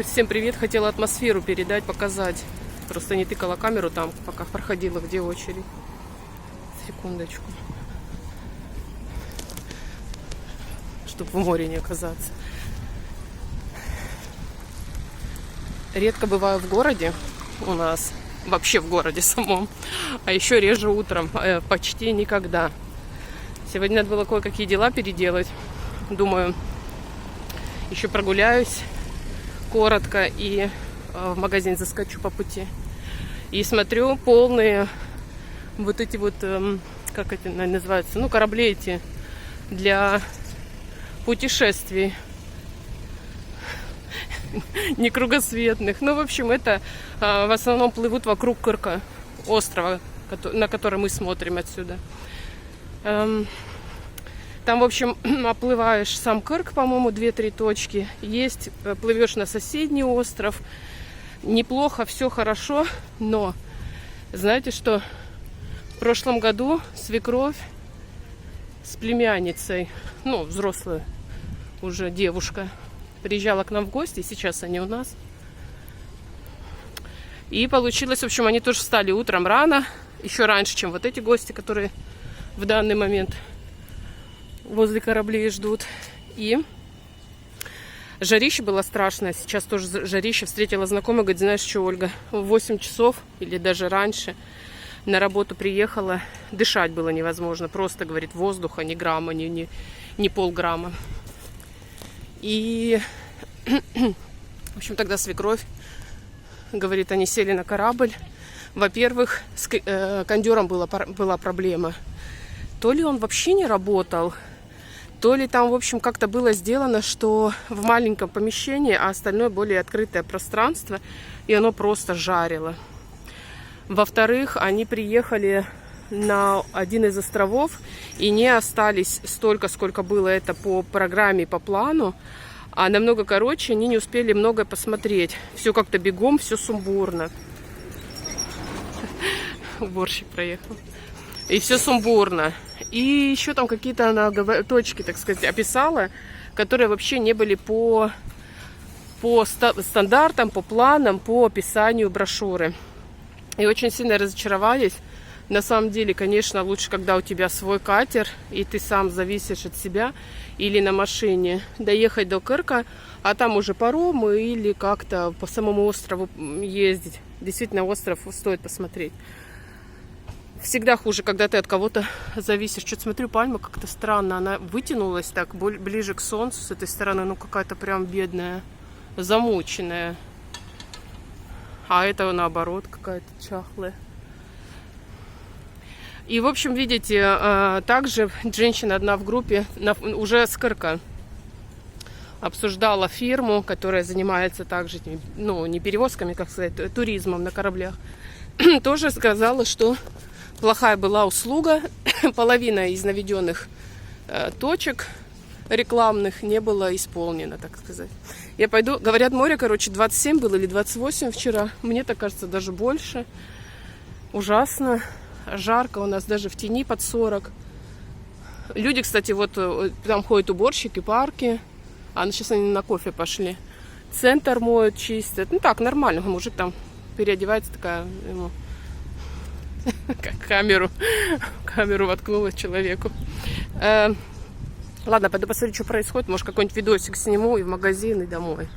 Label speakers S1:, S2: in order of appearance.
S1: Всем привет! Хотела атмосферу передать, показать. Просто не тыкала камеру там, пока проходила, где очередь. Секундочку. Чтобы в море не оказаться. Редко бываю в городе у нас. Вообще в городе самом. А еще реже утром. Почти никогда. Сегодня надо было кое-какие дела переделать. Думаю, еще прогуляюсь коротко и в магазин заскочу по пути. И смотрю, полные вот эти вот, как это называется, ну, корабли эти для путешествий. Не кругосветных. Ну, в общем, это в основном плывут вокруг Кырка, острова, на который мы смотрим отсюда. Там, в общем, оплываешь сам Кырк, по-моему, 2-3 точки. Есть, плывешь на соседний остров. Неплохо, все хорошо, но знаете что? В прошлом году свекровь с племянницей, ну, взрослая уже девушка, приезжала к нам в гости, сейчас они у нас. И получилось, в общем, они тоже встали утром рано, еще раньше, чем вот эти гости, которые в данный момент возле кораблей ждут. И жарище было страшное. Сейчас тоже жарище. Встретила знакомую, говорит, знаешь что, Ольга, в 8 часов или даже раньше на работу приехала. Дышать было невозможно. Просто, говорит, воздуха ни грамма, ни полграмма. И, в общем, тогда свекровь, говорит, они сели на корабль. Во-первых, с кондером была проблема. То ли он вообще не работал, то ли там, в общем, как-то было сделано, что в маленьком помещении, а остальное более открытое пространство, и оно просто жарило. Во-вторых, они приехали на один из островов и не остались столько, сколько было это по программе, по плану, а намного короче, они не успели многое посмотреть. Все как-то бегом, все сумбурно. Уборщик проехал. И все сумбурно. И еще там какие-то она точки, так сказать, описала, которые вообще не были по стандартам, по планам, по описанию брошюры. И очень сильно разочаровались. На самом деле, конечно, лучше, когда у тебя свой катер, и ты сам зависишь от себя, или на машине доехать до Кырка, а там уже паром, или как-то по самому острову ездить. Действительно, остров стоит посмотреть. Всегда хуже, когда ты от кого-то зависишь. Что-то смотрю, пальма как-то странно. Она вытянулась так ближе к солнцу с этой стороны. Ну, какая-то прям бедная, замученная. А это наоборот какая-то чахлая. И, в общем, видите, также женщина одна в группе уже с Кырка обсуждала фирму, которая занимается также, ну, не перевозками, как сказать, туризмом на кораблях. Тоже сказала, что плохая была услуга, половина из наведенных точек рекламных не было исполнено, так сказать. Я пойду, говорят, море, короче, 27 было или 28 вчера, мне так кажется, даже больше. Ужасно, жарко, у нас даже в тени под 40. Люди, кстати, вот там ходят уборщики, парки, а сейчас они на кофе пошли. Центр моют, чистят, ну так, нормально, мужик там переодевается, такая ему... Камеру воткнула человеку. Ладно, пойду посмотрю, что происходит. Может, какой-нибудь видосик сниму и в магазин, и домой.